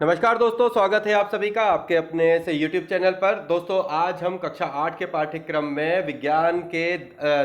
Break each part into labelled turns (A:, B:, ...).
A: नमस्कार दोस्तों, स्वागत है आप सभी का आपके अपने से YouTube चैनल पर। दोस्तों, आज हम कक्षा 8 के पाठ्यक्रम में विज्ञान के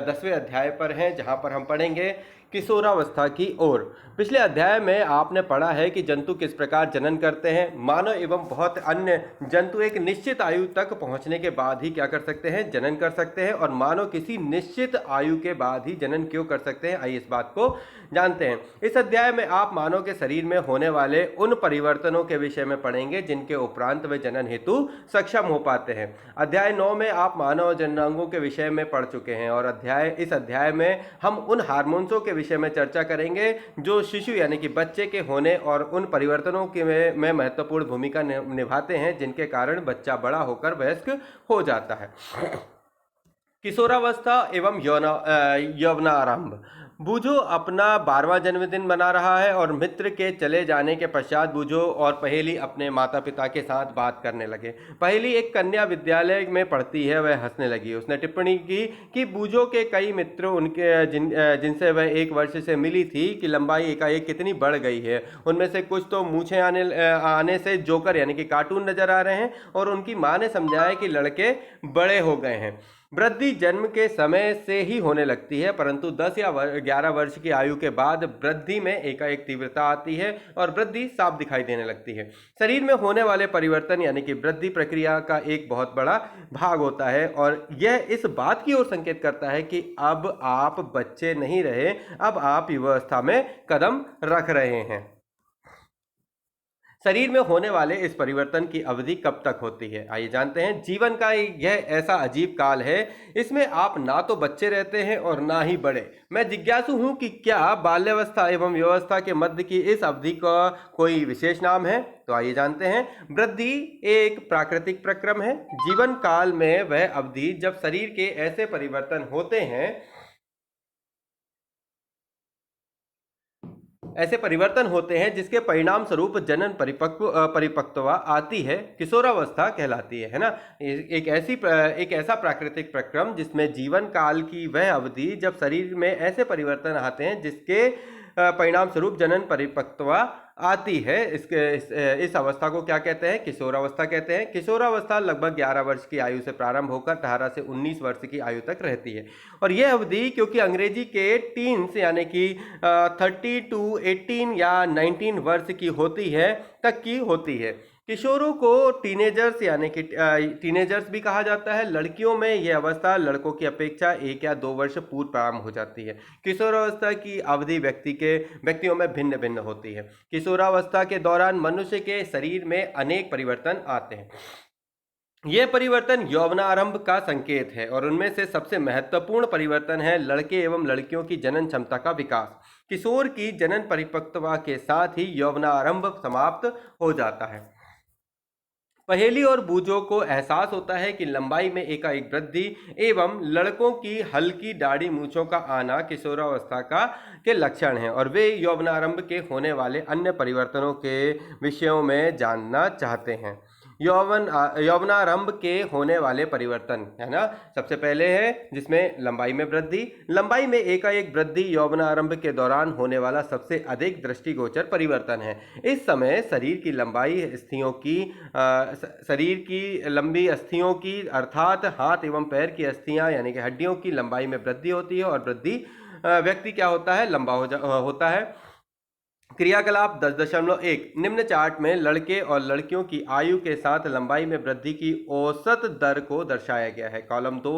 A: 10वें अध्याय पर हैं, जहां पर हम पढ़ेंगे किशोरावस्था की ओर। पिछले अध्याय में आपने पढ़ा है कि जंतु किस प्रकार जनन करते हैं। मानव एवं बहुत अन्य जंतु एक निश्चित आयु तक पहुंचने के बाद ही क्या कर सकते हैं, जनन कर सकते हैं, और मानव किसी निश्चित आयु के बाद ही जनन क्यों कर सकते हैं, आइए इस बात को जानते हैं। इस अध्याय में आप मानव के शरीर में होने वाले उन परिवर्तनों के विषय में पढ़ेंगे जिनके उपरांत वे जनन हेतु सक्षम हो पाते हैं। अध्याय 9 में आप मानव जननांगों के विषय में पढ़ चुके हैं, और इस अध्याय में हम उन हार्मोन्सों के विषय में चर्चा करेंगे जो शिशु यानी कि बच्चे के होने और उन परिवर्तनों के में महत्वपूर्ण भूमिका निभाते हैं जिनके कारण बच्चा बड़ा होकर वयस्क हो जाता है। किशोरावस्था एवं यौवनारंभ। बूझो अपना 12वां जन्मदिन मना रहा है और मित्र के चले जाने के पश्चात बूझो और पहेली अपने माता पिता के साथ बात करने लगे। पहेली एक कन्या विद्यालय में पढ़ती है, वह हंसने लगी। उसने टिप्पणी की कि बूझो के कई मित्र उनके जिनसे वह 1 वर्ष से मिली थी कि लंबाई एकाएक कितनी बढ़ गई है। उनमें से कुछ तो मूछें आने से जोकर यानी कि कार्टून नजर आ रहे हैं, और उनकी माँ ने समझाया कि लड़के बड़े हो गए हैं। वृद्धि जन्म के समय से ही होने लगती है, परंतु 10 या 11 वर्ष की आयु के बाद वृद्धि में एकाएक तीव्रता आती है और वृद्धि साफ दिखाई देने लगती है। शरीर में होने वाले परिवर्तन यानी कि वृद्धि प्रक्रिया का एक बहुत बड़ा भाग होता है, और यह इस बात की ओर संकेत करता है कि अब आप बच्चे नहीं रहे, अब आप युवावस्था में कदम रख रहे हैं। शरीर में होने वाले इस परिवर्तन की अवधि कब तक होती है, आइए जानते हैं। जीवन का यह ऐसा अजीब काल है, इसमें आप ना तो बच्चे रहते हैं और ना ही बड़े। मैं जिज्ञासु हूं कि क्या बाल्यावस्था एवं युवावस्था के मध्य की इस अवधि का कोई विशेष नाम है, तो आइए जानते हैं। वृद्धि एक प्राकृतिक प्रक्रम है। जीवन काल में वह अवधि जब शरीर के ऐसे परिवर्तन होते हैं जिसके परिणाम स्वरूप जनन परिपक्वता आती है, किशोरावस्था कहलाती है ना। एक ऐसा प्राकृतिक प्रक्रम जिसमें जीवन काल की वह अवधि जब शरीर में ऐसे परिवर्तन आते हैं जिसके परिणाम स्वरूप जनन परिपक्वता आती है। इस अवस्था को क्या कहते हैं, किशोरावस्था कहते हैं। किशोरावस्था लगभग 11 वर्ष की आयु से प्रारंभ होकर 18 से 19 वर्ष की आयु तक रहती है, और यह अवधि क्योंकि अंग्रेजी के टीन्स यानी कि 30 टू 18 या 19 वर्ष की होती है। किशोरों को टीनेजर्स यानी कि टीनेजर्स भी कहा जाता है। लड़कियों में यह अवस्था लड़कों की अपेक्षा 1 या 2 वर्ष पूर्व प्रारंभ हो जाती है। किशोरावस्था की अवधि व्यक्तियों में भिन्न भिन्न होती है। किशोरावस्था के दौरान मनुष्य के शरीर में अनेक परिवर्तन आते हैं। यह परिवर्तन यौवनारंभ का संकेत है, और उनमें से सबसे महत्वपूर्ण परिवर्तन है लड़के एवं लड़कियों की जनन क्षमता का विकास। किशोर की जनन परिपक्वता के साथ ही यौवनारंभ समाप्त हो जाता है। पहेली और बूझों को एहसास होता है कि लंबाई में एकाएक वृद्धि एवं लड़कों की हल्की दाढ़ी मूछों का आना किशोरावस्था के लक्षण हैं, और वे यौवनारंभ के होने वाले अन्य परिवर्तनों के विषयों में जानना चाहते हैं। यौवनारंभ के होने वाले परिवर्तन है ना। सबसे पहले है जिसमें लंबाई में वृद्धि। लंबाई में एकाएक वृद्धि यौवनारंभ के दौरान होने वाला सबसे अधिक दृष्टिगोचर परिवर्तन है। इस समय शरीर की लंबी अस्थियों की अर्थात हाथ एवं पैर की अस्थियां यानी कि हड्डियों की लंबाई में वृद्धि होती है, और व्यक्ति क्या होता है, लंबा होता है। क्रियाकलाप 10.1 निम्न चार्ट में लड़के और लड़कियों की आयु के साथ लंबाई में वृद्धि की औसत दर को दर्शाया गया है। कॉलम 2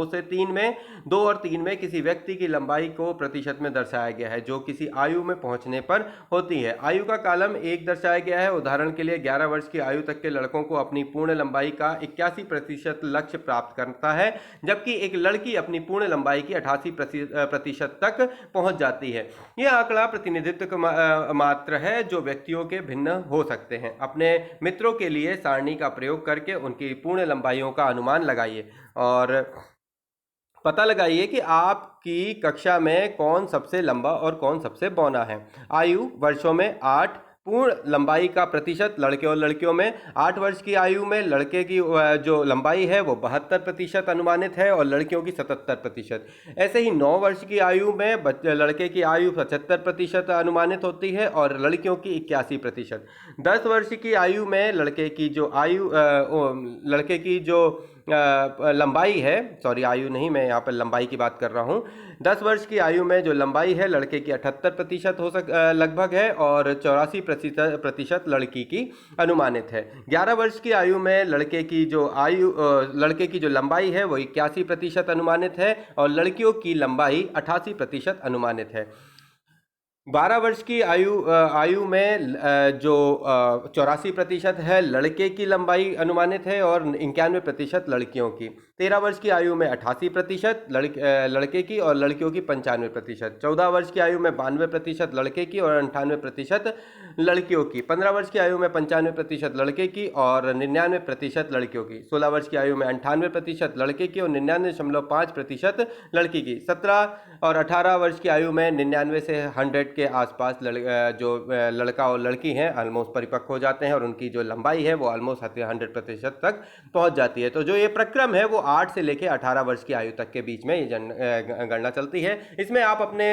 A: और 3 में किसी व्यक्ति की लंबाई को प्रतिशत में दर्शाया गया है जो किसी आयु में पहुंचने पर होती है। आयु का कॉलम 1 दर्शाया गया है। उदाहरण के लिए 11 वर्ष की आयु तक के लड़कों को अपनी पूर्ण लंबाई का 81% लक्ष्य प्राप्त करता है, जबकि एक लड़की अपनी पूर्ण लंबाई की 88% तक पहुंच जाती है। यह आंकड़ा प्रतिनिधित्व मात्र है जो व्यक्तियों के भिन्न हो सकते हैं। अपने मित्रों के लिए सारणी का प्रयोग करके उनकी पूर्ण लंबाइयों का अनुमान लगाइए और पता लगाइए कि आपकी कक्षा में कौन सबसे लंबा और कौन सबसे बौना है। आयु वर्षों में 8, पूर्ण लंबाई का प्रतिशत लड़के और लड़कियों में, 8 वर्ष की आयु में लड़के की जो लंबाई है वो 72% अनुमानित है और लड़कियों की 77%। ऐसे ही 9 वर्ष की आयु में लड़के की आयु 75% अनुमानित होती है और लड़कियों की 81%। 10 वर्ष की आयु में लड़के की जो लड़के की जो लंबाई है, सॉरी आयु नहीं, मैं यहाँ पर लंबाई की बात कर रहा हूँ। 10 वर्ष की आयु में जो लंबाई है लड़के की 78% लगभग है और 84% लड़की की अनुमानित है। 11 वर्ष की आयु में लड़के की जो लंबाई है वो 81% अनुमानित है और लड़कियों की लंबाई 88% अनुमानित है। 12 वर्ष की आयु में जो 84% है लड़के की लंबाई अनुमानित है और 91% लड़कियों की। 13 वर्ष की आयु में 88% लड़के की और लड़कियों की 95%। 14 वर्ष की आयु में 92% लड़के की और 98% लड़कियों की। 15 वर्ष की आयु में 95% लड़के की और 99% लड़कियों की। 16 वर्ष की आयु में 98% लड़के की और 99.5% लड़की की। 17 और 18 वर्ष की आयु में 99 से 100 के आसपास लड़का और लड़की हैं ऑलमोस्ट परिपक्व हो जाते हैं और उनकी जो लंबाई है वो ऑलमोस्ट 100% तक पहुंच जाती है। तो जो ये प्रक्रम है वो 8 से लेकर 18 वर्ष की आयु तक के बीच में ये गणना चलती है। इसमें आप अपने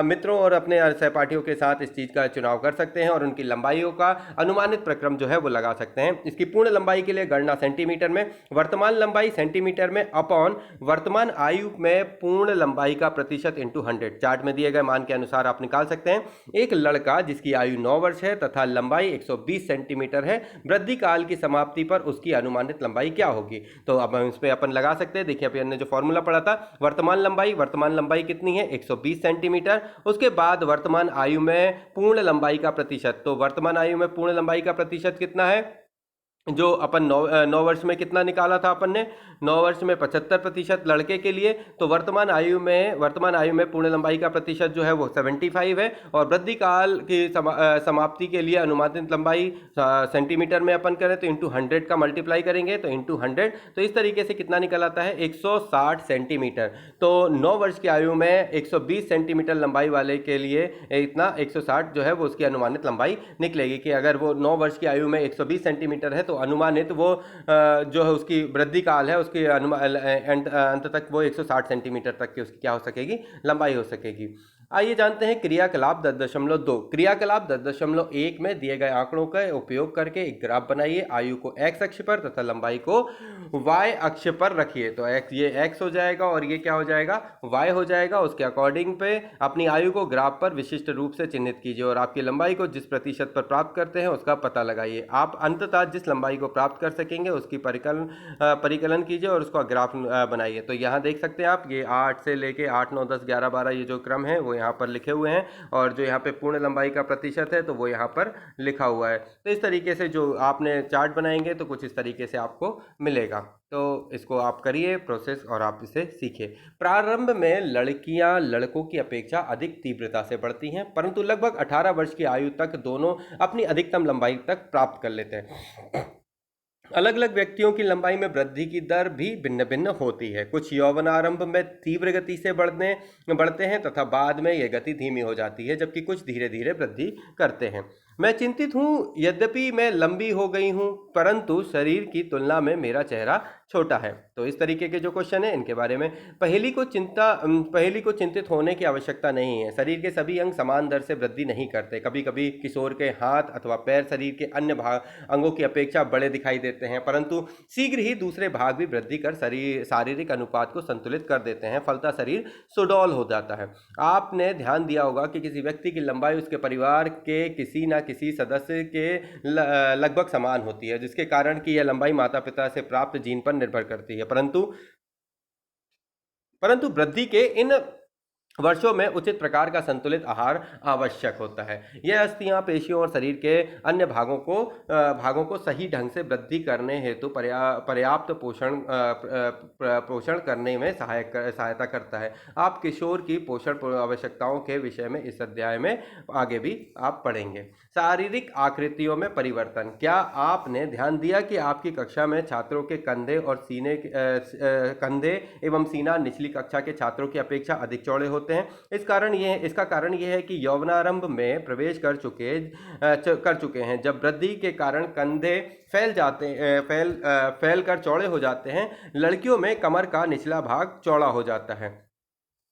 A: मित्रों और अपने सहपाठियों के साथ इस चीज़ का चुनाव कर सकते हैं और उनकी लंबाइयों का अनुमानित प्रक्रम जो है वो लगा सकते हैं। इसकी पूर्ण लंबाई के लिए गणना सेंटीमीटर में, वर्तमान लंबाई सेंटीमीटर में अपॉन वर्तमान आयु में पूर्ण लंबाई का प्रतिशत इंटू 100। चार्ट में दिए गए मान के अनुसार आप निकाल सकते हैं। एक लड़का जिसकी आयु 9 वर्ष है तथा लंबाई 120 सेंटीमीटर है, वृद्धि काल की समाप्ति पर उसकी अनुमानित लंबाई क्या होगी? तो अब हम इस पे अपन लगा सकते हैं। देखिए अपन ने जो फॉर्मूला पढ़ा था, वर्तमान लंबाई कितनी है? 120 सेंटीमीटर। उसके बाद वर्तमान आयु में पूर्ण लंबाई का प्रतिशत, तो वर्तमान आयु में पूर्ण लंबाई का प्रतिशत कितना है? जो अपन 9 वर्ष में कितना निकाला था अपन ने? 9 वर्ष में 75% लड़के के लिए, तो वर्तमान आयु में पूर्ण लंबाई का प्रतिशत जो है वो 75 है और वृद्धि काल की समाप्ति के लिए अनुमानित लंबाई सेंटीमीटर में अपन करें तो इंटू 100 का मल्टीप्लाई करेंगे तो इंटू 100, तो इस तरीके से कितना निकल आता है? 160 सेंटीमीटर। तो 9 वर्ष की आयु में 120 सेंटीमीटर लंबाई वाले के लिए इतना 160 जो है वो उसकी अनुमानित लंबाई निकलेगी कि अगर वो 9 वर्ष की आयु में 120 सेंटीमीटर है तो अनुमानित वो जो है उसकी वृद्धि काल है उसकी अंत तक वो 160 सेंटीमीटर तक की उसकी क्या हो सकेगी? लंबाई हो सकेगी। आइए जानते हैं क्रियाकलाप 10.2। क्रियाकलाप 10.1 में दिए गए आंकड़ों का उपयोग करके एक ग्राफ बनाइए। आयु को x अक्ष पर तथा लंबाई को y अक्ष पर रखिए। तो ये x हो जाएगा और ये क्या हो जाएगा? y हो जाएगा। उसके अकॉर्डिंग पे अपनी आयु को ग्राफ पर विशिष्ट रूप से चिन्हित कीजिए और आपकी लंबाई को जिस प्रतिशत पर प्राप्त करते हैं उसका पता लगाइए। आप अंततः जिस लंबाई को प्राप्त कर सकेंगे उसकी परिकलन कीजिए और उसका ग्राफ बनाइए। तो यहाँ देख सकते हैं आप, ये 8 से लेके 8, 9, 10, 11, 12 ये जो क्रम है वो यहाँ पर लिखे हुए हैं और जो यहाँ पे पूर्ण लंबाई का प्रतिशत है तो वो यहाँ पर लिखा हुआ है। तो इस तरीके से जो आपने चार्ट बनाएंगे तो कुछ इस तरीके से आपको मिलेगा। तो इसको आप करिए प्रोसेस और आप इसे सीखिए। प्रारंभ में लड़कियां लड़कों की अपेक्षा अधिक तीव्रता से बढ़ती हैं, परंतु लगभग 18 वर्ष की आयु तक दोनों अपनी अधिकतम लंबाई तक प्राप्त कर लेते हैं। अलग अलग व्यक्तियों की लंबाई में वृद्धि की दर भी भिन्न भिन्न होती है। कुछ यौवनारंभ में तीव्र गति से बढ़ते हैं तथा बाद में यह गति धीमी हो जाती है, जबकि कुछ धीरे धीरे वृद्धि करते हैं। मैं चिंतित हूँ, यद्यपि मैं लंबी हो गई हूँ परंतु शरीर की तुलना में मेरा चेहरा छोटा है। तो इस तरीके के जो क्वेश्चन है इनके बारे में पहली को चिंतित होने की आवश्यकता नहीं है। शरीर के सभी अंग समान दर से वृद्धि नहीं करते। कभी कभी किशोर के हाथ अथवा पैर शरीर के अन्य अंगों की अपेक्षा बड़े दिखाई देते हैं, परंतु शीघ्र ही दूसरे भाग भी वृद्धि कर शारीरिक अनुपात को संतुलित कर देते हैं। फलतः शरीर सुडौल हो जाता है। आपने ध्यान दिया होगा कि किसी व्यक्ति की लंबाई उसके परिवार के किसी न किसी सदस्य के लगभग समान होती है, जिसके कारण कि यह लंबाई माता पिता से प्राप्त जीन पर निर्भर करती है। परंतु वृद्धि के इन वर्षों में उचित प्रकार का संतुलित आहार आवश्यक होता है। यह अस्थियां, पेशियों और शरीर के अन्य भागों को सही ढंग से वृद्धि करने हेतु पर्याप्त पोषण करने में सहायता करता है। आप किशोर की पोषण आवश्यकताओं के विषय में इस अध्याय में आगे भी आप पढ़ेंगे। शारीरिक आकृतियों में परिवर्तन। क्या आपने ध्यान दिया कि आपकी कक्षा में छात्रों के कंधे एवं सीना निचली कक्षा के छात्रों की अपेक्षा अधिक चौड़े होते होते हैं। इसका कारण ये है कि यौवनारंभ में प्रवेश कर चुके हैं, जब वृद्धि के कारण कंधे फैल कर चौड़े हो जाते हैं। लड़कियों में कमर का निचला भाग चौड़ा हो जाता है।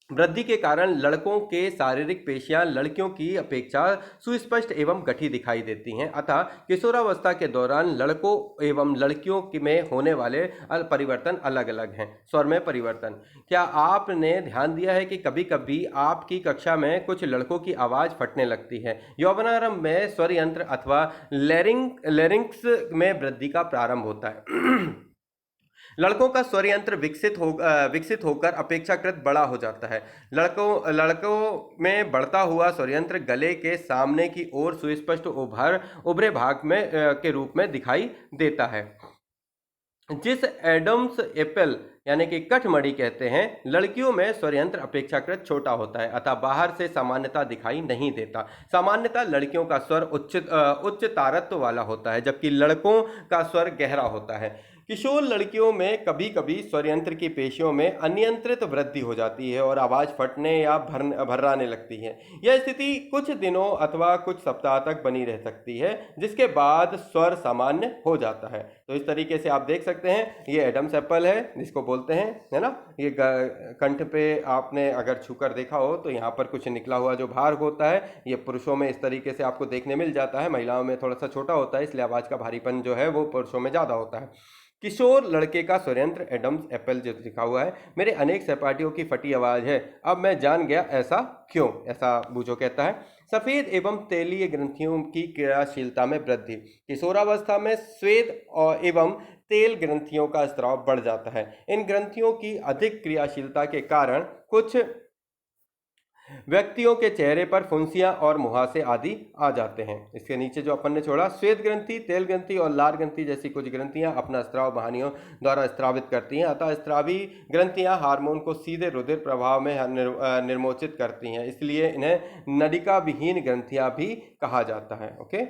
A: वृद्धि के कारण लड़कों के शारीरिक पेशियां लड़कियों की अपेक्षा सुस्पष्ट एवं गठी दिखाई देती हैं। अतः किशोरावस्था के दौरान लड़कों एवं लड़कियों में होने वाले परिवर्तन अलग अलग हैं। स्वर में परिवर्तन। क्या आपने ध्यान दिया है कि कभी कभी आपकी कक्षा में कुछ लड़कों की आवाज़ फटने लगती है? यौवनारंभ में स्वर यंत्र अथवा लैरिंक्स में वृद्धि का प्रारंभ होता है। लड़कों का स्वर यंत्र विकसित होकर अपेक्षाकृत बड़ा हो जाता है। लड़कों में बढ़ता हुआ स्वर यंत्र गले के सामने की ओर सुस्पष्ट उभरे भाग के रूप में दिखाई देता है, जिस एडम्स एप्पल यानी कि कठमणि कहते हैं। लड़कियों में स्वर यंत्र अपेक्षाकृत छोटा होता है, अतः बाहर से सामान्यता दिखाई नहीं देता। सामान्यतः लड़कियों का स्वर उच्च तारत्व वाला होता है, जबकि लड़कों का स्वर गहरा होता है। किशोर लड़कियों में कभी कभी स्वर यंत्र की पेशियों में अनियंत्रित वृद्धि हो जाती है और आवाज़ फटने या भर्राने लगती है। यह स्थिति कुछ दिनों अथवा कुछ सप्ताह तक बनी रह सकती है, जिसके बाद स्वर सामान्य हो जाता है। तो इस तरीके से आप देख सकते हैं, ये एडम्स एप्पल है जिसको बोलते हैं, है ना। ये कंठ पे आपने अगर छूकर देखा हो तो यहाँ पर कुछ निकला हुआ जो भार होता है, ये पुरुषों में इस तरीके से आपको देखने मिल जाता है, महिलाओं में थोड़ा सा छोटा होता है, इसलिए आवाज़ का भारीपन जो है वो पुरुषों में ज़्यादा होता है। किशोर लड़के का स्वरयंत्र एडम्स एप्पल जो लिखा हुआ है, मेरे अनेक सहपाठियों की फटी आवाज़ है, अब मैं जान गया ऐसा क्यों। ऐसा बूझो कहता है। सफ़ेद एवं तेलीय ग्रंथियों की क्रियाशीलता में वृद्धि। किशोरावस्था में श्वेत एवं तेल ग्रंथियों का स्राव बढ़ जाता है। इन ग्रंथियों की अधिक क्रियाशीलता के कारण कुछ व्यक्तियों के चेहरे पर फुंसियां और मुहासे आदि आ जाते हैं। इसके नीचे जो अपन ने छोड़ा, श्वेत ग्रंथि, तेल ग्रंथि और लाल ग्रंथि जैसी कुछ ग्रंथियां अपना स्राव वाहिनियों द्वारा स्रावित करती हैं, अतः स्रावी ग्रंथियां हार्मोन को सीधे रुधिर प्रवाह में निर्मोचित करती हैं, इसलिए इन्हें नलिका विहीन ग्रंथियां भी कहा जाता है। ओके,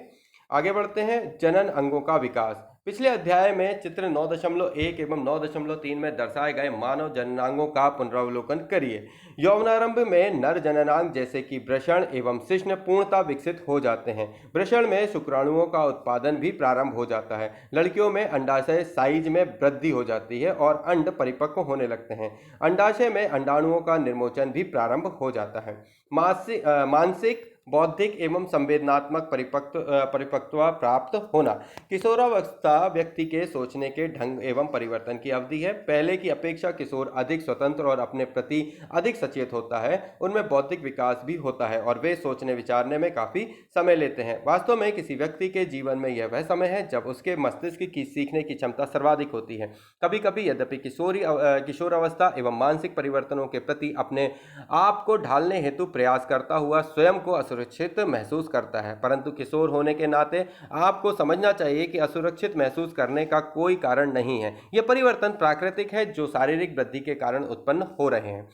A: आगे बढ़ते हैं। जनन अंगों का विकास। पिछले अध्याय में चित्र 9.1 एवं 9.3 में दर्शाए गए मानव जननांगों का पुनरावलोकन करिए। यौवनारंभ में नर जननांग जैसे कि वृषण एवं शिश्न पूर्णतः विकसित हो जाते हैं। वृषण में शुक्राणुओं का उत्पादन भी प्रारंभ हो जाता है। लड़कियों में अंडाशय साइज में वृद्धि हो जाती है और अंड परिपक्व होने लगते हैं। अंडाशय में अंडाणुओं का निर्मोचन भी प्रारंभ हो जाता है। मानसिक, बौद्धिक एवं संवेदनात्मक परिपक्वता प्राप्त होना। किशोरावस्था व्यक्ति के सोचने के ढंग एवं परिवर्तन की अवधि है। पहले की अपेक्षा किशोर अधिक स्वतंत्र और अपने प्रति अधिक सचेत होता है। उनमें बौद्धिक विकास भी होता है और वे सोचने विचारने में काफी समय लेते हैं। वास्तव में किसी व्यक्ति के जीवन में यह वह समय है जब उसके मस्तिष्क की सीखने की क्षमता सर्वाधिक होती है। कभी कभी यद्यपि किशोरावस्था एवं मानसिक परिवर्तनों के प्रति अपने आप को ढालने हेतु प्रयास करता हुआ स्वयं को असुरक्षित महसूस करता है, परंतु किशोर होने के नाते आपको समझना चाहिए कि असुरक्षित महसूस करने का कोई कारण नहीं है। यह परिवर्तन प्राकृतिक है जो शारीरिक वृद्धि के कारण उत्पन्न हो रहे हैं।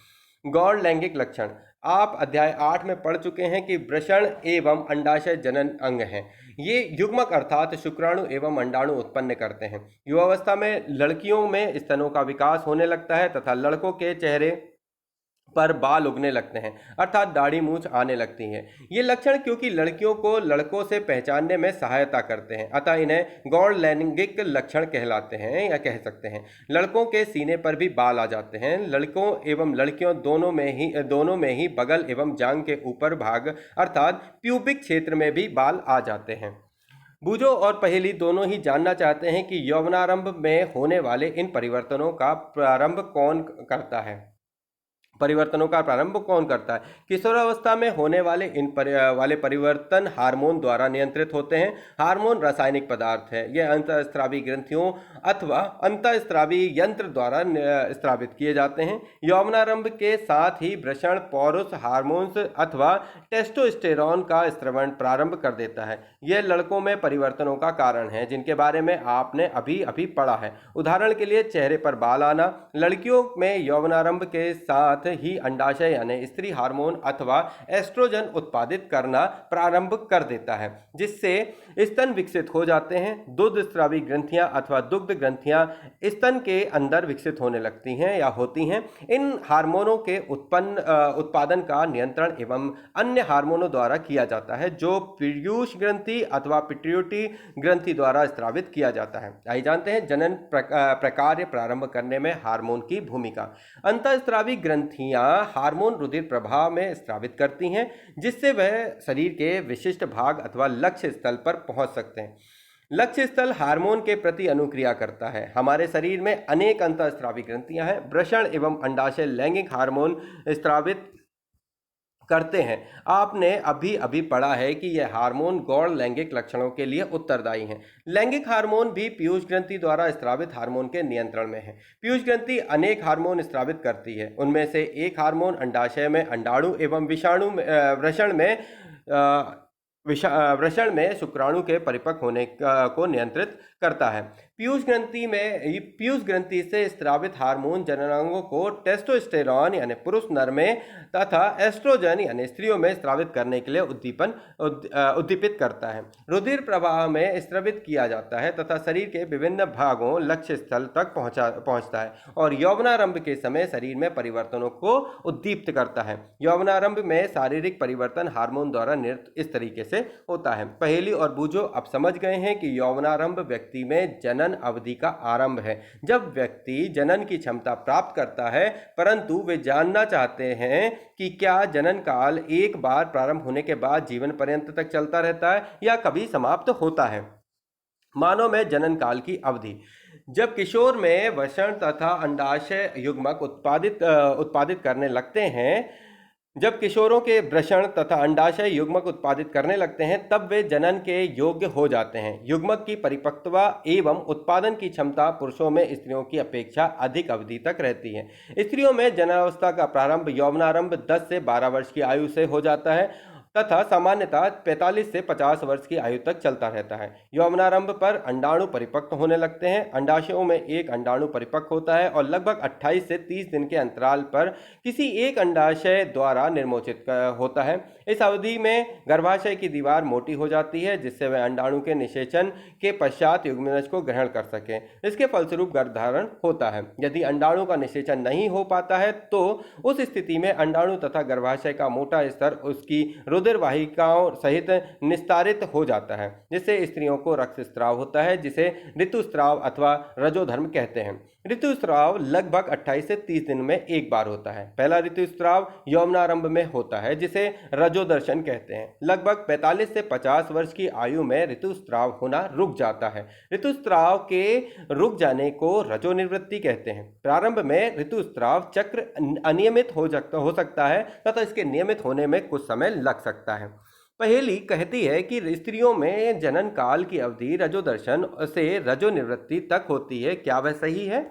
A: गौण लैंगिक लक्षण। आप अध्याय 8 में पढ़ चुके हैं कि वृषण एवं अंडाशय जनन अंग हैं। ये युग्मक अर्थात शुक्राणु एवं अंडाणु उत्पन्न करते हैं। युवावस्था में लड़कियों में स्तनों का विकास होने लगता है तथा लड़कों के चेहरे पर बाल उगने लगते हैं, अर्थात दाढ़ी मूंछ आने लगती है। ये लक्षण क्योंकि लड़कियों को लड़कों से पहचानने में सहायता करते हैं, अतः इन्हें गौण लैंगिक लक्षण कहलाते हैं या कह सकते हैं। लड़कों के सीने पर भी बाल आ जाते हैं। लड़कों एवं लड़कियों दोनों में ही बगल एवं जांघ के ऊपर भाग अर्थात प्यूबिक क्षेत्र में भी बाल आ जाते हैं। बूझो और पहेली दोनों ही जानना चाहते हैं कि यौवनारंभ में होने वाले इन परिवर्तनों का प्रारंभ कौन करता है। किशोरावस्था में होने वाले वाले परिवर्तन हार्मोन द्वारा नियंत्रित होते हैं। हार्मोन रासायनिक पदार्थ है। यह अंतःस्रावी ग्रंथियों अथवा अंतःस्रावी यंत्र द्वारा स्रावित किए जाते हैं। यौवनारंभ के साथ ही वृषण पौरुष हार्मोन्स अथवा टेस्टोस्टेरोन का स्रवण प्रारंभ कर देता है। यह लड़कों में परिवर्तनों का कारण है जिनके बारे में आपने अभी अभी पढ़ा है। उदाहरण के लिए चेहरे पर बाल आना। लड़कियों में यौवनारंभ के साथ ही अंडाशय यानी स्त्री हार्मोन अथवा एस्ट्रोजन उत्पादित करना प्रारंभ कर देता है, जिससे स्तन विकसित हो जाते हैं। दुग्ध स्रावी ग्रंथियां अथवा दुग्ध ग्रंथियां स्तन के अंदर विकसित होने लगती हैं या होती हैं। इन हार्मोनों के उत्पादन का नियंत्रण एवं अन्य हार्मोनों द्वारा किया जाता है, जो पीयूष ग्रंथि अथवा पिट्यूटरी ग्रंथि द्वारा स्रावित किया जाता है। आइए जानते हैं जनन प्रकार्य प्रारंभ करने में हार्मोन की भूमिका। अंतःस्रावी ग्रंथियां हार्मोन रुधिर प्रवाह में स्रावित करती हैं, जिससे वह शरीर के विशिष्ट भाग अथवा लक्ष्य स्थल पर पहुंच सकते हैं। लक्ष्य स्थल हार्मोन के प्रति अनुक्रिया करता है। हमारे शरीर में अनेक अंतःस्रावी ग्रंथियां हैं। वृषण एवं अंडाशय लैंगिक हार्मोन स्रावित करते हैं। आपने अभी अभी पढ़ा है कि यह हार्मोन गौण लैंगिक लक्षणों के लिए उत्तरदायी हैं। लैंगिक हार्मोन भी पीयूष ग्रंथि द्वारा स्रावित हार्मोन के नियंत्रण में है। पीयूष ग्रंथि अनेक हार्मोन स्रावित करती है। उनमें से एक हार्मोन अंडाशय में अंडाणु एवं वृषण में शुक्राणु के परिपक्व होने को नियंत्रित करता है। पीयूष ग्रंथि से स्रावित हार्मोन जननांगों को टेस्टोस्टेरॉन यानी पुरुष नर में तथा एस्ट्रोजन यानी स्त्रियों में स्रावित करने के लिए उद्दीपित करता है। रुधिर प्रवाह में स्रावित किया जाता है तथा शरीर के विभिन्न भागों लक्ष्य स्थल तक पहुंचता है और यौवनारंभ के समय शरीर में परिवर्तनों को उद्दीप्त करता है। यौवनारंभ में शारीरिक परिवर्तन हार्मोन द्वारा नियंत्रित इस तरीके से होता है। पहेली और बूझो अब समझ गए हैं कि यौवनारंभ व्यक्ति में जनन अवधि का आरंभ है, जब व्यक्ति जनन की क्षमता प्राप्त करता है, परंतु वे जानना चाहते हैं कि क्या जनन काल एक बार प्रारंभ होने के बाद जीवन पर्यंत तक चलता रहता है या कभी समाप्त होता है। मानव में जनन काल की अवधि। जब किशोर में वृषण तथा अंडाशय युग्मक उत्पादित करने लगते हैं, जब किशोरों के वृषण तथा अंडाशय युग्मक उत्पादित करने लगते हैं, तब वे जनन के योग्य हो जाते हैं। युग्मक की परिपक्वता एवं उत्पादन की क्षमता पुरुषों में स्त्रियों की अपेक्षा अधिक अवधि तक रहती है। स्त्रियों में जनावस्था का प्रारंभ यौवनारंभ 10 से 12 वर्ष की आयु से हो जाता है तथा सामान्यतः 45 से 50 वर्ष की आयु तक चलता रहता है। यौवनारंभ पर अंडाणु परिपक्व होने लगते हैं। अंडाशयों में एक अंडाणु परिपक्व होता है और लगभग 28 से 30 दिन के अंतराल पर किसी एक अंडाशय द्वारा निर्मोचित होता है। इस अवधि में गर्भाशय की दीवार मोटी हो जाती है, जिससे वह अंडाणु के निषेचन के पश्चात युग्मनज को ग्रहण कर सके। इसके फलस्वरूप गर्भधारण होता है। यदि अंडाणु का निषेचन नहीं हो पाता है तो उस स्थिति में अंडाणु तथा गर्भाशय का मोटा स्तर उसकी रुधिर वाहिकाओं सहित निस्तारित हो जाता है, जिससे स्त्रियों को रक्तस्राव होता है, जिसे ऋतुस्राव अथवा रजोधर्म कहते हैं। ऋतुस्राव लगभग 28 से 30 दिन में एक बार होता है। पहला ऋतुस्राव यौवनारंभ में होता है, जिसे रजोदर्शन कहते हैं। लगभग 45 से 50 वर्ष की आयु में ऋतुस्राव होना रुक जाता है। ऋतुस्राव के रुक जाने को रजोनिवृत्ति कहते हैं। प्रारंभ में ऋतुस्राव चक्र अनियमित हो सकता है तथा इसके नियमित होने में कुछ समय लग सकता है। पहेली कहती है कि स्त्रियों में जनन काल की अवधि रजोदर्शन से रजोनिवृत्ति तक होती है। क्या वह सही है?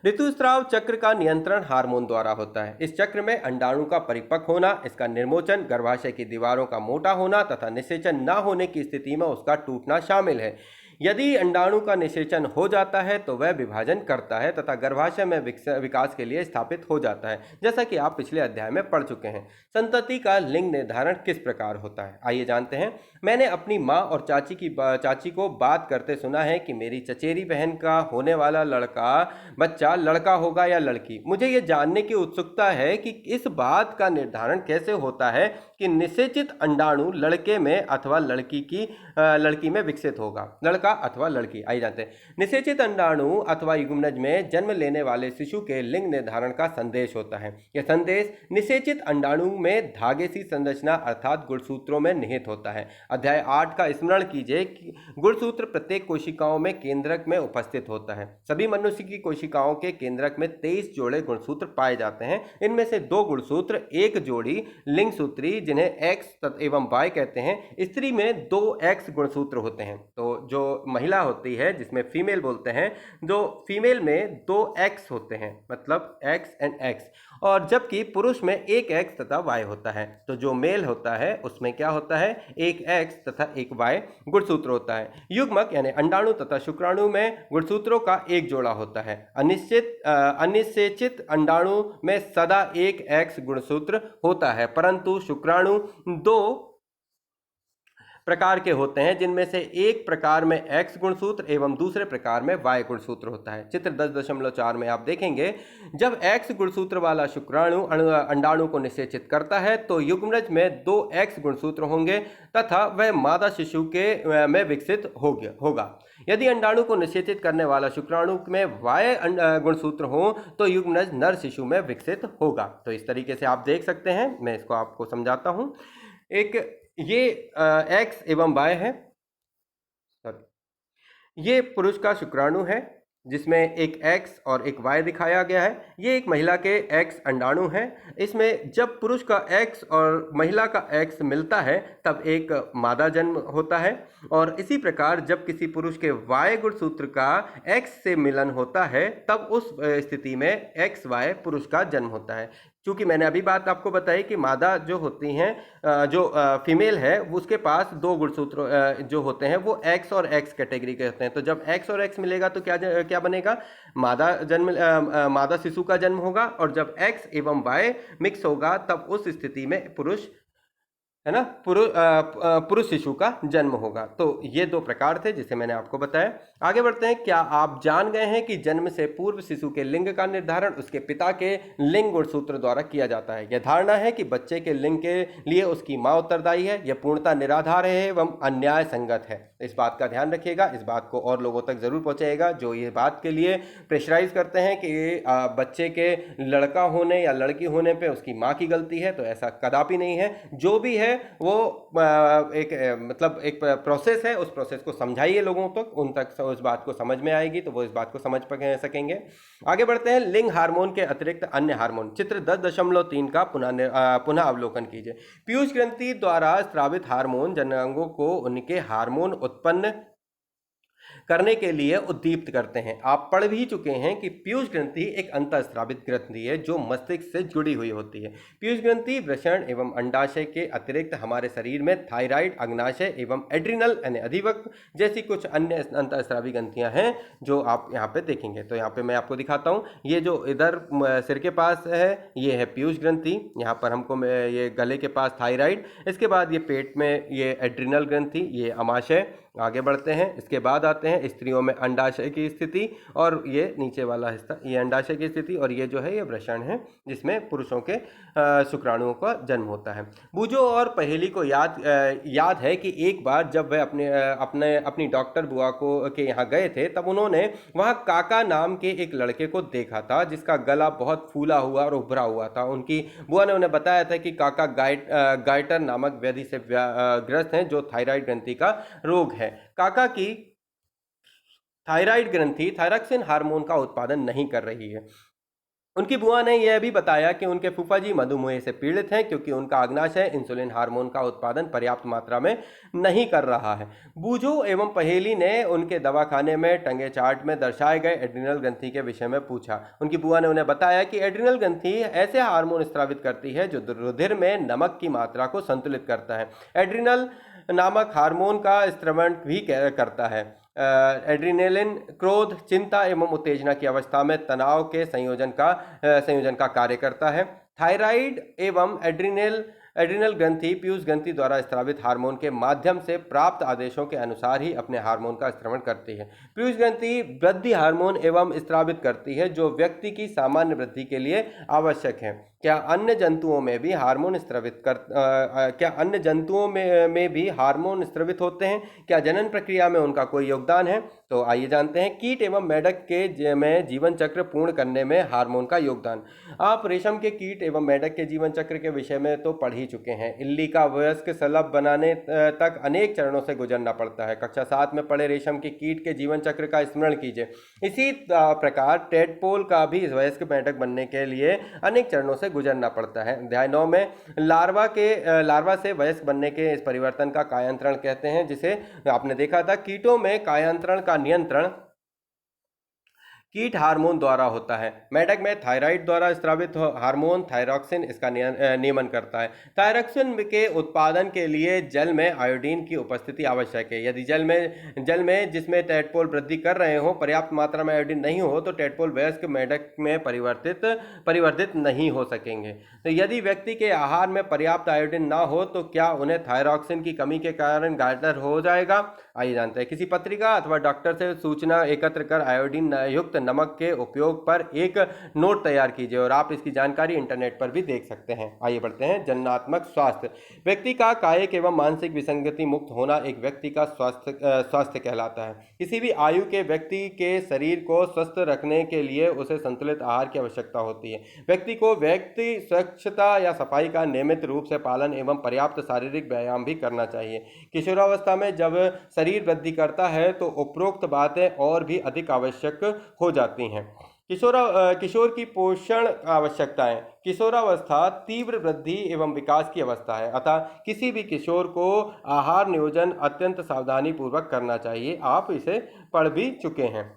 A: ऋतुस्राव चक्र का नियंत्रण हार्मोन द्वारा होता है। इस चक्र में अंडाणु का परिपक्व होना, इसका निर्मोचन, गर्भाशय की दीवारों का मोटा होना तथा निषेचन न होने की स्थिति में उसका टूटना शामिल है। यदि अंडाणु का निषेचन हो जाता है तो वह विभाजन करता है तथा गर्भाशय में विकास के लिए स्थापित हो जाता है, जैसा कि आप पिछले अध्याय में पढ़ चुके हैं। संतति का लिंग निर्धारण किस प्रकार होता है, आइए जानते हैं। मैंने अपनी माँ और चाची को बात करते सुना है कि मेरी चचेरी बहन का होने वाला बच्चा लड़का होगा या लड़की। मुझे यह जानने की उत्सुकता है कि इस बात का निर्धारण कैसे होता है कि निषेचित अंडाणु लड़के में अथवा लड़की में विकसित होगा, लड़का अथवा लड़की। आइए जानते हैं। निषेचित अंडाणु अथवा युग्मनज में जन्म लेने वाले शिशु के लिंग निर्धारण का संदेश होता है। यह संदेश निषेचित अंडाणु में धागे सी संरचना अर्थात गुणसूत्रों में निहित होता है। अध्याय 8 का स्मरण कीजिए कि गुणसूत्र प्रत्येक कोशिकाओं में केंद्रक में उपस्थित होता है। सभी मनुष्य की कोशिकाओं के केंद्रक में 23 जोड़े गुणसूत्र पाए जाते हैं। इनमें से 2 गुणसूत्र, एक जोड़ी लिंग सूत्री जिन्हें X एवं Y कहते हैं। स्त्री में 2 X गुणसूत्र होते हैं। तो जो महिला होती है, जिसमें फीमेल बोलते हैं, जो फीमेल में 2 X होते हैं, मतलब X एंड X, और जबकि पुरुष में एक एक्स तथा वाई होता है। तो जो मेल होता है उसमें क्या होता है, एक एक्स तथा एक वाई गुणसूत्र होता है। युग्मक यानी अंडाणु तथा शुक्राणु में गुणसूत्रों का एक जोड़ा होता है। अनिषेचित अंडाणु में सदा एक एक्स गुणसूत्र होता है, परंतु शुक्राणु दो प्रकार के होते हैं, जिनमें से एक प्रकार में एक्स गुणसूत्र एवं दूसरे प्रकार में वाई गुणसूत्र होता है। चित्र 10.4 में आप देखेंगे, जब एक्स गुणसूत्र वाला शुक्राणु अंडाणु को निषेचित करता है तो युग्मनज में दो एक्स गुणसूत्र होंगे तथा वह मादा शिशु के में विकसित होगा। यदि अंडाणु को निषेचित करने वाला शुक्राणु में वाई गुणसूत्र हो तो युग्मनज नर शिशु में विकसित होगा। तो इस तरीके से आप देख सकते हैं, मैं इसको आपको समझाता हूं। एक ये एक्स एवं वाई है, ये पुरुष का शुक्राणु है जिसमें एक एक्स और एक वाई दिखाया गया है। ये एक महिला के एक्स अंडाणु है। इसमें जब पुरुष का एक्स और महिला का एक्स मिलता है तब एक मादा जन्म होता है, और इसी प्रकार जब किसी पुरुष के वाई गुणसूत्र का एक्स से मिलन होता है तब उस स्थिति में एक्स वाई पुरुष का जन्म होता है। क्योंकि मैंने अभी बात आपको बताई कि मादा जो होती हैं, जो फीमेल है, उसके पास दो गुणसूत्र जो होते हैं वो एक्स और एक्स कैटेगरी के होते हैं। तो जब एक्स और एक्स मिलेगा तो क्या बनेगा, मादा शिशु का जन्म होगा, और जब एक्स एवं वाई मिक्स होगा तब उस स्थिति में पुरुष, है ना, पुरुष शिशु का जन्म होगा। तो ये दो प्रकार थे जिसे मैंने आपको बताया। आगे बढ़ते हैं। क्या आप जान गए हैं कि जन्म से पूर्व शिशु के लिंग का निर्धारण उसके पिता के लिंग गुणसूत्र द्वारा किया जाता है। यह धारणा है कि बच्चे के लिंग के लिए उसकी मां उत्तरदायी है, यह पूर्णतः निराधार है एवं अन्याय संगत है। इस बात का ध्यान रखिएगा, इस बात को और लोगों तक जरूर पहुंचाएगा जो ये बात के लिए प्रेशराइज करते हैं कि बच्चे के लड़का होने या लड़की होने पे उसकी मां की गलती है। तो ऐसा कदापि नहीं है। जो भी है वो एक मतलब एक प्रोसेस है, उस प्रोसेस को समझाइए लोगों तक, उन तक उस बात को समझ में आएगी तो वो इस बात को समझ सकेंगे। आगे बढ़ते हैं। लिंग हार्मोन के अतिरिक्त अन्य हार्मोन। चित्र 10.3 का पुनः अवलोकन कीजिए। पीयूष ग्रंथि द्वारा स्रावित हार्मोन जनांगों को उनके हार्मोन उत्पन्न करने के लिए उद्दीप्त करते हैं। आप पढ़ भी चुके हैं कि पीयूष ग्रंथि एक अंतःस्रावित ग्रंथि है जो मस्तिष्क से जुड़ी हुई होती है। पीयूष ग्रंथि वृषण एवं अंडाशय के अतिरिक्त हमारे शरीर में थायराइड, अग्नाशय एवं एड्रिनल यानी अधिवक्र जैसी कुछ अन्य अंतःस्रावी ग्रंथियां हैं जो आप यहाँ पे देखेंगे। तो यहाँ पे मैं आपको दिखाता हूँ। ये जो इधर सिर के पास है ये है पीयूष ग्रंथि, यहाँ पर हमको ये गले के पास थायराइड, इसके बाद ये पेट में ये एड्रिनल ग्रंथि, ये अमाशय। आगे बढ़ते हैं। इसके बाद आते हैं स्त्रियों में अंडाशय की स्थिति, और ये नीचे वाला हिस्सा ये अंडाशय की स्थिति, और ये जो है ये वृषण है जिसमें पुरुषों के शुक्राणुओं का जन्म होता है। बूझो और पहेली को याद है कि एक बार जब वह अपनी डॉक्टर बुआ के यहाँ गए थे तब उन्होंने वहाँ काका नाम के एक लड़के को देखा था जिसका गला बहुत फूला हुआ और उभरा हुआ था। उनकी बुआ ने उन्हें बताया था कि काका गाइटर नामक व्याधि से ग्रस्त हैं जो थायराइड ग्रंथि का रोग है। काका की थायराइड ग्रंथि थायरॉक्सिन हार्मोन का उत्पादन नहीं कर रही है। उनकी बुआ ने यह भी बताया कि उनके फूफा जी मधुमेह से पीड़ित हैं क्योंकि उनका अग्नाशय इंसुलिन हार्मोन का उत्पादन पर्याप्त मात्रा में नहीं कर रहा है। बूझो एवं पहेली ने उनके दवाखाने में टंगे चार्ट में दर्शाए गए एड्रिनल ग्रंथि के विषय में पूछा। उनकी बुआ ने उन्हें बताया कि एड्रिनल ग्रंथि ऐसे हार्मोन स्रावित करती है जो रुधिर में नमक की मात्रा को संतुलित करता है। एड्रिनल नामक हार्मोन का स्त्रवण भी करता है। एड्रिनेलिन क्रोध, चिंता एवं उत्तेजना की अवस्था में तनाव के संयोजन का कार्य करता है। थायराइड एवं एड्रिनल ग्रंथि पीयूष ग्रंथि द्वारा स्रावित हार्मोन के माध्यम से प्राप्त आदेशों के अनुसार ही अपने हार्मोन का स्त्रवण करती है। पीयूष ग्रंथि वृद्धि हार्मोन एवं स्रावित करती है जो व्यक्ति की सामान्य वृद्धि के लिए आवश्यक है। क्या अन्य जंतुओं में भी हार्मोन हार्मोन स्रावित होते हैं? क्या जनन प्रक्रिया में उनका कोई योगदान है? तो आइए जानते हैं। कीट एवं मेढक में जीवन चक्र पूर्ण करने में हार्मोन का योगदान। आप रेशम के कीट एवं मेढक के जीवन चक्र के विषय में तो पढ़ ही चुके हैं। इल्ली का वयस्क शलभ बनाने तक अनेक चरणों से गुजरना पड़ता है। कक्षा 7 में पढ़े रेशम के कीट के जीवन चक्र का स्मरण कीजिए। इसी प्रकार टेडपोल का भी वयस्क मेढक बनने के लिए अनेक चरणों से गुजरना पड़ता है। अध्याय 9 में लार्वा से वयस्क बनने के इस परिवर्तन का कायांतरण कहते हैं, जिसे आपने देखा था। कीटों में कायांतरण का नियंत्रण कीट हार्मोन द्वारा होता है। मेढक में थायराइड द्वारा स्रावित हार्मोन थायरॉक्सिन इसका नियमन करता है। थायरॉक्सिन के उत्पादन के लिए जल में आयोडीन की उपस्थिति आवश्यक है। यदि जल में जिसमें टेडपोल वृद्धि कर रहे हो पर्याप्त मात्रा में आयोडीन नहीं हो तो टेडपोल वयस्क मेढक में परिवर्तित नहीं हो सकेंगे। तो यदि व्यक्ति के आहार में पर्याप्त आयोडीन ना हो तो क्या उन्हें थायरॉक्सिन की कमी के कारण गार्डनर हो जाएगा? आइए जानते हैं। किसी पत्रिका अथवा डॉक्टर से सूचना एकत्र कर आयोडीन युक्त नमक के उपयोग पर एक नोट तैयार कीजिए और आप इसकी जानकारी इंटरनेट पर भी देख सकते हैं। आइए बढ़ते हैं। जननात्मक स्वास्थ्य। व्यक्ति का कायिक एवं मानसिक विसंगति मुक्त होना एक व्यक्ति का स्वास्थ्य कहलाता है। किसी भी आयु के व्यक्ति के शरीर को स्वस्थ रखने के लिए उसे संतुलित आहार की आवश्यकता होती है। व्यक्ति को स्वच्छता या सफाई का नियमित रूप से पालन एवं पर्याप्त शारीरिक व्यायाम भी करना चाहिए। किशोरावस्था में जब शरीर वृद्धि करता है तो उपरोक्त बातें और भी अधिक आवश्यक हो जाती हैं। किशोर की पोषण आवश्यकताएं। किशोरावस्था तीव्र वृद्धि एवं विकास की अवस्था है, अतः किसी भी किशोर को आहार नियोजन अत्यंत सावधानी पूर्वक करना चाहिए। आप इसे पढ़ भी चुके हैं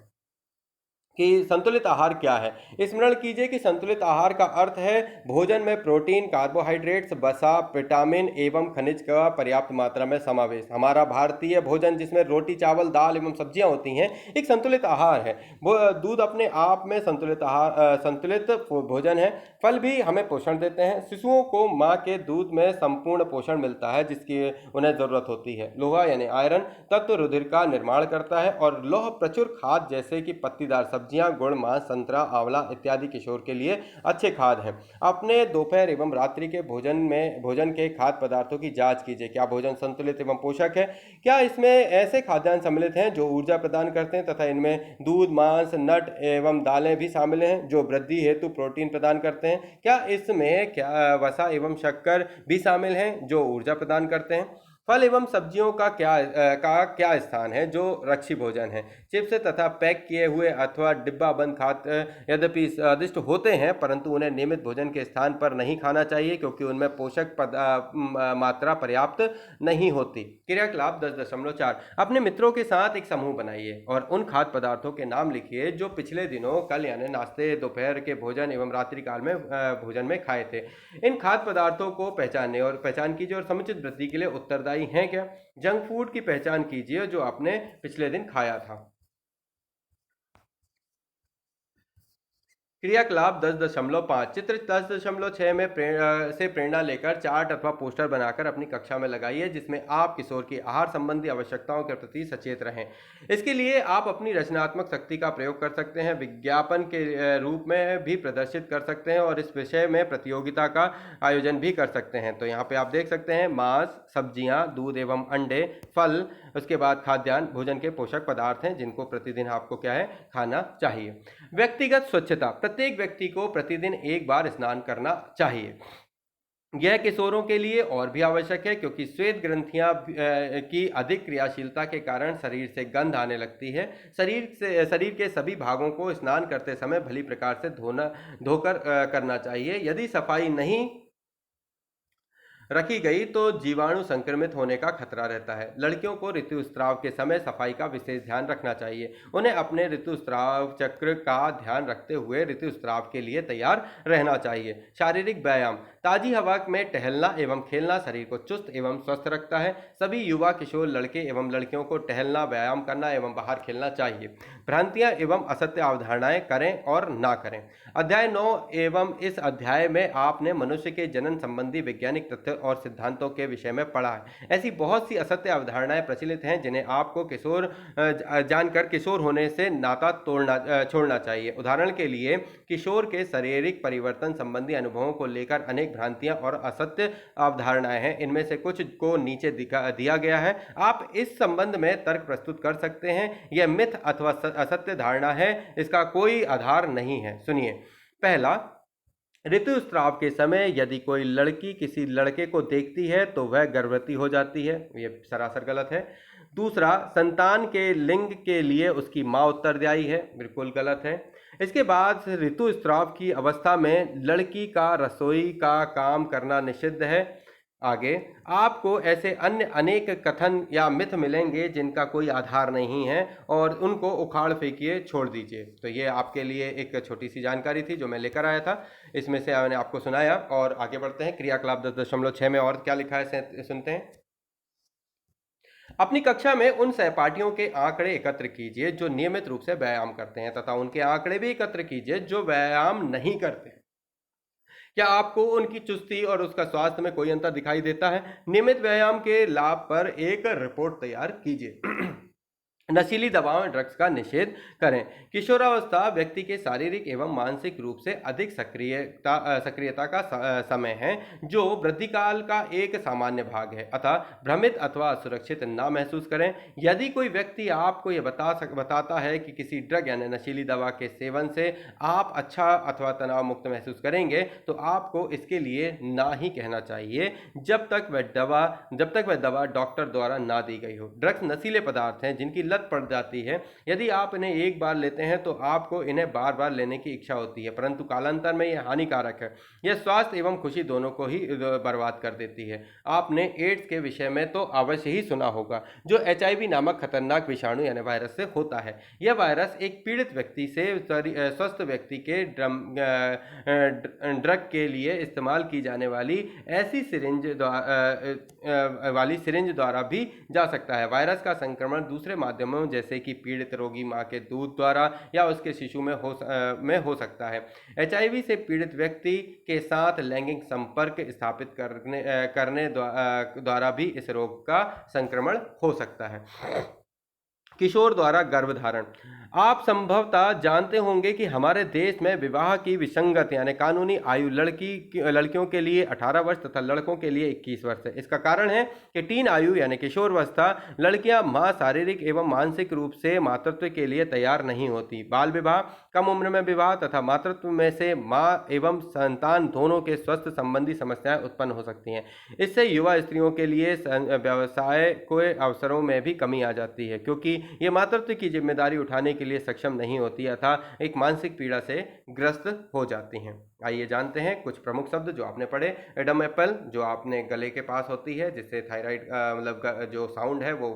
A: कि संतुलित आहार क्या है। स्मरण कीजिए कि संतुलित आहार का अर्थ है भोजन में प्रोटीन, कार्बोहाइड्रेट्स, वसा, विटामिन एवं खनिज का पर्याप्त मात्रा में समावेश। हमारा भारतीय भोजन जिसमें रोटी, चावल, दाल एवं सब्जियां होती हैं एक संतुलित आहार है। दूध अपने आप में संतुलित भोजन है। फल भी हमें पोषण देते हैं। शिशुओं को माँ के दूध में संपूर्ण पोषण मिलता है जिसकी उन्हें जरूरत होती है। लोहा यानी आयरन तत्व रुधिर का निर्माण करता है और लौह प्रचुर खाद्य जैसे कि पत्तीदार सब्जियां, गुड़, मांस, संतरा, आंवला इत्यादि किशोर के लिए अच्छे खाद्य हैं। अपने दोपहर एवं रात्रि के भोजन के खाद्य पदार्थों की जांच कीजिए। क्या भोजन संतुलित एवं पोषक है? क्या इसमें ऐसे खाद्यान्न सम्मिलित हैं जो ऊर्जा प्रदान करते हैं तथा इनमें दूध, मांस, नट एवं दालें भी शामिल हैं जो वृद्धि हेतु प्रोटीन प्रदान करते हैं? क्या इसमें वसा एवं शक्कर भी शामिल हैं जो ऊर्जा प्रदान करते हैं? फल एवं सब्जियों का क्या स्थान है जो रक्षी भोजन है? चिप्स तथा पैक किए हुए अथवा डिब्बा बंद खाद्य यद्यपि स्वादिष्ट होते हैं परंतु उन्हें नियमित भोजन के स्थान पर नहीं खाना चाहिए क्योंकि उनमें पोषक मात्रा पर्याप्त नहीं होती। क्रियाकलाप 10.4। अपने मित्रों के साथ एक समूह बनाइए और उन खाद्य पदार्थों के नाम लिखिए जो पिछले दिनों कल यानी नाश्ते, दोपहर के भोजन एवं रात्रिकाल में भोजन में खाए थे। इन खाद्य पदार्थों को पहचान कीजिए और समुचित वृद्धि के लिए उत्तरदायी हैं क्या? जंक फूड की पहचान कीजिए जो आपने पिछले दिन खाया था। क्रियाकलाप 10.5। चित्र 10.6 में प्रेरणा लेकर चार्ट अथवा पोस्टर बनाकर अपनी कक्षा में लगाइए जिसमें आप किशोर की आहार संबंधी आवश्यकताओं के प्रति सचेत रहें। इसके लिए आप अपनी रचनात्मक शक्ति का प्रयोग कर सकते हैं, विज्ञापन के रूप में भी प्रदर्शित कर सकते हैं और इस विषय में प्रतियोगिता का आयोजन भी कर सकते हैं। तो यहाँ पे आप देख सकते हैं मांस, सब्जियां, दूध एवं अंडे, फल, उसके बाद खाद्यान्न भोजन के पोषक पदार्थ हैं जिनको प्रतिदिन आपको क्या है खाना चाहिए। व्यक्तिगत स्वच्छता। प्रत्येक व्यक्ति को प्रतिदिन एक बार स्नान करना चाहिए। यह किशोरों के लिए और भी आवश्यक है क्योंकि श्वेत ग्रंथियां की अधिक क्रियाशीलता के कारण शरीर से गंध आने लगती है। शरीर के सभी भागों को स्नान करते समय भली प्रकार से धोकर करना चाहिए। यदि सफाई नहीं रखी गई तो जीवाणु संक्रमित होने का खतरा रहता है। लड़कियों को ऋतुस्राव के समय सफाई का विशेष ध्यान रखना चाहिए। उन्हें अपने ऋतुस्राव चक्र का ध्यान रखते हुए ऋतुस्राव के लिए तैयार रहना चाहिए। शारीरिक व्यायाम। ताजी हवा में टहलना एवं खेलना शरीर को चुस्त एवं स्वस्थ रखता है। सभी युवा किशोर लड़के एवं लड़कियों को टहलना, व्यायाम करना एवं बाहर खेलना चाहिए। भ्रांतियां एवं असत्य अवधारणाएं करें और ना करें। अध्याय 9 एवं इस अध्याय में आपने मनुष्य के जनन संबंधी वैज्ञानिक तथ्य और सिद्धांतों के विषय में पढ़ा है। ऐसी बहुत सी असत्य अवधारणाएं प्रचलित हैं जिन्हें आपको जानकर किशोर होने से नाता छोड़ना चाहिए। उदाहरण के लिए किशोर के शारीरिक परिवर्तन संबंधी अनुभवों को लेकर अनेक भ्रांतियां और असत्य अवधारणाएं हैं। इनमें से कुछ को नीचे दिया गया है। आप इस संबंध में तर्क प्रस्तुत कर सकते हैं। यह मिथ अथवा असत्य धारणा है, इसका कोई आधार नहीं है। सुनिए। पहला, ऋतुस्राव के समय यदि कोई लड़की किसी लड़के को देखती है तो वह गर्भवती हो जाती है। यह सरासर गलत है। दूसरा, संतान के लिंग के लिए उसकी माँ उत्तरदायी है। बिल्कुल गलत है। इसके बाद ऋतुस्राव की अवस्था में लड़की का रसोई का काम करना निषिद्ध है। आगे आपको ऐसे अन्य अनेक कथन या मिथ मिलेंगे जिनका कोई आधार नहीं है और उनको उखाड़ फेंकिए, छोड़ दीजिए। तो ये आपके लिए एक छोटी सी जानकारी थी जो मैं लेकर आया था, इसमें से मैंने आपको सुनाया। और आगे बढ़ते हैं क्रियाकलाप 10.6 में और क्या लिखा है सुनते हैं। अपनी कक्षा में उन सहपाठियों के आंकड़े एकत्र कीजिए जो नियमित रूप से व्यायाम करते हैं तथा उनके आंकड़े भी एकत्र कीजिए जो व्यायाम नहीं करते। क्या आपको उनकी चुस्ती और उसका स्वास्थ्य में कोई अंतर दिखाई देता है? नियमित व्यायाम के लाभ पर एक रिपोर्ट तैयार कीजिए। नशीली दवाओं ड्रग्स का निषेध करें। किशोरावस्था व्यक्ति के शारीरिक एवं मानसिक रूप से अधिक सक्रियता का समय है जो वृद्धिकाल का एक सामान्य भाग है, अतः भ्रमित अथवा असुरक्षित ना महसूस करें। यदि कोई व्यक्ति आपको यह बताता है कि किसी ड्रग यानी नशीली दवा के सेवन से आप अच्छा अथवा तनाव मुक्त महसूस करेंगे तो आपको इसके लिए ना ही कहना चाहिए जब तक वह दवा डॉक्टर द्वारा ना दी गई हो। ड्रग्स नशीले पदार्थ हैं जिनकी लत पड़ जाती है। यदि आप इन्हें एक बार लेते हैं तो आपको इन्हें बार बार लेने की इच्छा होती है, परंतु कालांतर में यह हानिकारक है। यह स्वास्थ्य एवं खुशी दोनों को ही बर्बाद कर देती है। आपने एड्स के विषय में तो अवश्य ही सुना होगा, जो HIV नामक खतरनाक विषाणु यानी वायरस से होता है। यह वायरस एक पीड़ित व्यक्ति से स्वस्थ व्यक्ति के ड्रग के लिए इस्तेमाल की जाने वाली ऐसी सिरिंज द्वारा भी जा सकता है। वायरस का संक्रमण दूसरे माध्यमों जैसे कि पीड़ित रोगी मां के दूध द्वारा या उसके शिशु में हो सकता है। HIV से पीड़ित व्यक्ति के साथ लैंगिक संपर्क स्थापित करने द्वारा भी इस रोग का संक्रमण हो सकता है। किशोर द्वारा गर्भधारण। आप संभवतः जानते होंगे कि हमारे देश में विवाह की विसंगत यानी कानूनी आयु लड़कियों के लिए 18 वर्ष तथा लड़कों के लिए 21 वर्ष है। इसका कारण है कि टीन आयु यानी किशोरावस्था लड़कियां मां शारीरिक एवं मानसिक रूप से मातृत्व के लिए तैयार नहीं होती। बाल विवाह, कम उम्र में विवाह तथा मातृत्व में से मां एवं संतान दोनों के स्वास्थ्य संबंधी समस्याएं उत्पन्न हो सकती हैं। इससे युवा स्त्रियों के लिए व्यवसाय के अवसरों में भी कमी आ जाती है क्योंकि ये मातृत्व की जिम्मेदारी उठाने के लिए सक्षम नहीं होती अतः एक मानसिक पीड़ा से ग्रस्त हो जाती हैं। आइए जानते हैं कुछ प्रमुख शब्द जो आपने पढ़े। एडम एप्पल जो आपने गले के पास होती है जिससे थायराइड मतलब जो साउंड है वो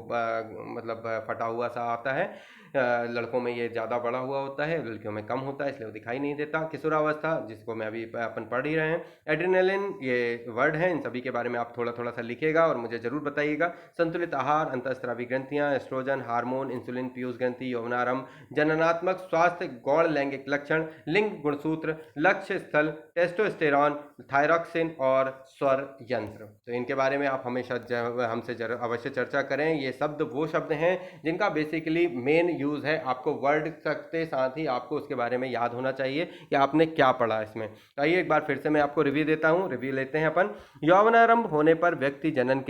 A: मतलब फटा हुआ सा आता है। लड़कों में ये ज़्यादा बड़ा हुआ होता है, लड़कियों में कम होता है, इसलिए वो दिखाई नहीं देता। किशोरावस्था जिसको मैं अभी अपन पढ़ ही रहे हैं। एड्रेनलिन ये वर्ड है, इन सभी के बारे में आप थोड़ा थोड़ा सा लिखिएगा और मुझे जरूर बताइएगा। संतुलित आहार, अंतःस्रावी ग्रंथियां, एस्ट्रोजन हार्मोन, इंसुलिन, पीयूष ग्रंथि, यौवनारंभ, जननात्मक स्वास्थ्य, गौण लैंगिक लक्षण, लिंग गुणसूत्र, लक्ष्य स्थल, टेस्टोस्टेरॉन, थायरॉक्सिन और स्वर यंत्र। तो इनके बारे में आप हमेशा हमसे अवश्य चर्चा करें। ये शब्द वो शब्द हैं जिनका बेसिकली मेन यूज है। आपको वर्ड के साथ ही आपको उसके बारे में याद होना चाहिए कि आपने क्या पढ़ा इसमें। तो आइए एक बार फिर से मैं आपको रिव्यू देता हूँ। रिव्यू लेते हैं अपन। यौवनारंभ होने पर व्यक्ति जनन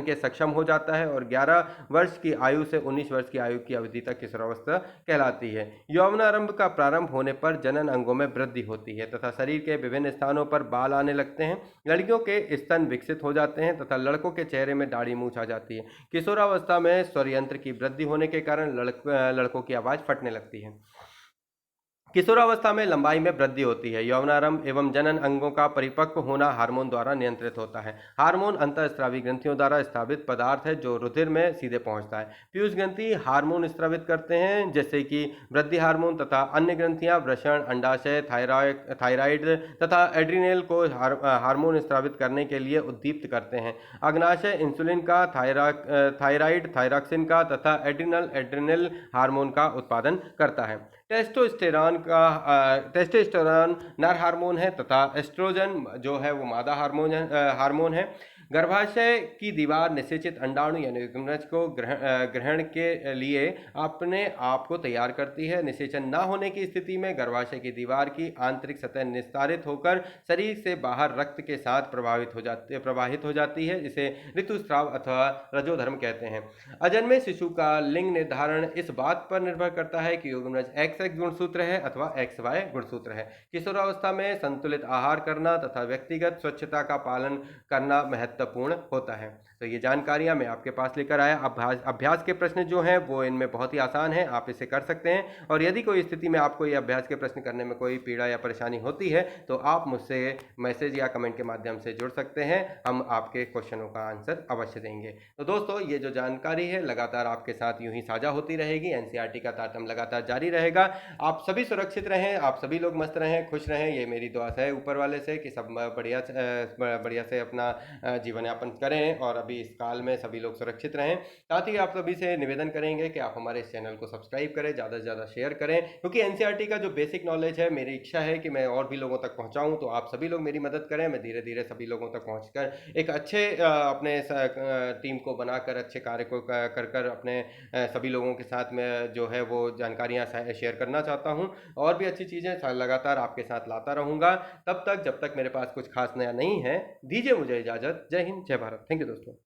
A: के सक्षम हो जाता है और 11 वर्ष की आयु से 19 वर्ष की आयु की अवधि तक किशोरावस्था कहलाती है। यौवनारंभ का प्रारंभ होने पर जनन अंगों में वृद्धि होती है तथा शरीर के विभिन्न स्थानों पर बाल आने लगते हैं। लड़कियों के स्तन विकसित हो जाते हैं तथा लड़कों के चेहरे में दाढ़ी मूंछ आ जाती है। किशोरावस्था में स्वर यंत्र की वृद्धि होने के कारण लड़कों की आवाज फटने लगती है। किशोरावस्था में लंबाई में वृद्धि होती है। यौवनारंभ एवं जनन अंगों का परिपक्व होना हार्मोन द्वारा नियंत्रित होता है। हार्मोन अंतःस्रावी ग्रंथियों द्वारा स्रावित पदार्थ है जो रुधिर में सीधे पहुंचता है। पीयूष ग्रंथि हार्मोन स्रावित करते हैं जैसे कि वृद्धि हार्मोन तथा अन्य ग्रंथियां वृषण, अंडाशय, थायराइड तथा एड्रिनल को हार्मोन स्रावित करने के लिए उद्दीप्त करते हैं। अग्नाशय इंसुलिन का, थायराइड थायरॉक्सिन का तथा एड्रिनल हार्मोन का उत्पादन करता है। टेस्टोस्टेरॉन नर हार्मोन है तथा एस्ट्रोजन जो है वो मादा हार्मोन है। गर्भाशय की दीवार निषेचित अंडाणु यानी युग्मनज को ग्रहण के लिए अपने आप को तैयार करती है। निषेचन न होने की स्थिति में गर्भाशय की दीवार की आंतरिक सतह निस्तारित होकर शरीर से बाहर रक्त के साथ प्रवाहित हो जाती है, जिसे ऋतुस्राव अथवा रजोधर्म कहते हैं। अजन्मे शिशु का लिंग निर्धारण इस बात पर निर्भर करता है कि युग्मनज XX गुणसूत्र है अथवा XY गुणसूत्र है। किशोरावस्था में संतुलित आहार करना तथा व्यक्तिगत स्वच्छता का पालन करना महत्वपूर्ण होता है। तो ये जानकारियाँ मैं आपके पास लेकर आया। अभ्यास के प्रश्न जो हैं वो इनमें बहुत ही आसान है, आप इसे कर सकते हैं। और यदि कोई स्थिति में आपको ये अभ्यास के प्रश्न करने में कोई पीड़ा या परेशानी होती है तो आप मुझसे मैसेज या कमेंट के माध्यम से जुड़ सकते हैं, हम आपके क्वेश्चनों का आंसर अवश्य देंगे। तो दोस्तों, ये जो जानकारी है लगातार आपके साथ यूं ही साझा होती रहेगी, एनसीईआरटी का तारतम्य लगातार जारी रहेगा। आप सभी सुरक्षित रहें, आप सभी लोग मस्त रहें, खुश रहें, ये मेरी दुआ है ऊपर वाले से कि सब बढ़िया से अपना जीवन यापन करें और अभी इस काल में सभी लोग सुरक्षित रहें। साथ ही आप सभी से निवेदन करेंगे कि आप हमारे इस चैनल को सब्सक्राइब करें, ज़्यादा से ज़्यादा शेयर करें, क्योंकि एनसीईआरटी का जो बेसिक नॉलेज है मेरी इच्छा है कि मैं और भी लोगों तक पहुंचाऊं। तो आप सभी लोग मेरी मदद करें, मैं धीरे धीरे सभी लोगों तक पहुंचकर एक अच्छे अपने टीम को बनाकर अच्छे कार्य को कर कर अपने सभी लोगों के साथ में जो है वो जानकारियाँ शेयर करना चाहता हूँ। और भी अच्छी चीज़ें लगातार आपके साथ लाता रहूँगा। तब तक, जब तक मेरे पास कुछ खास नया नहीं है, दीजिए मुझे इजाज़त। जय हिंद, जय भारत। थैंक यू दोस्तों।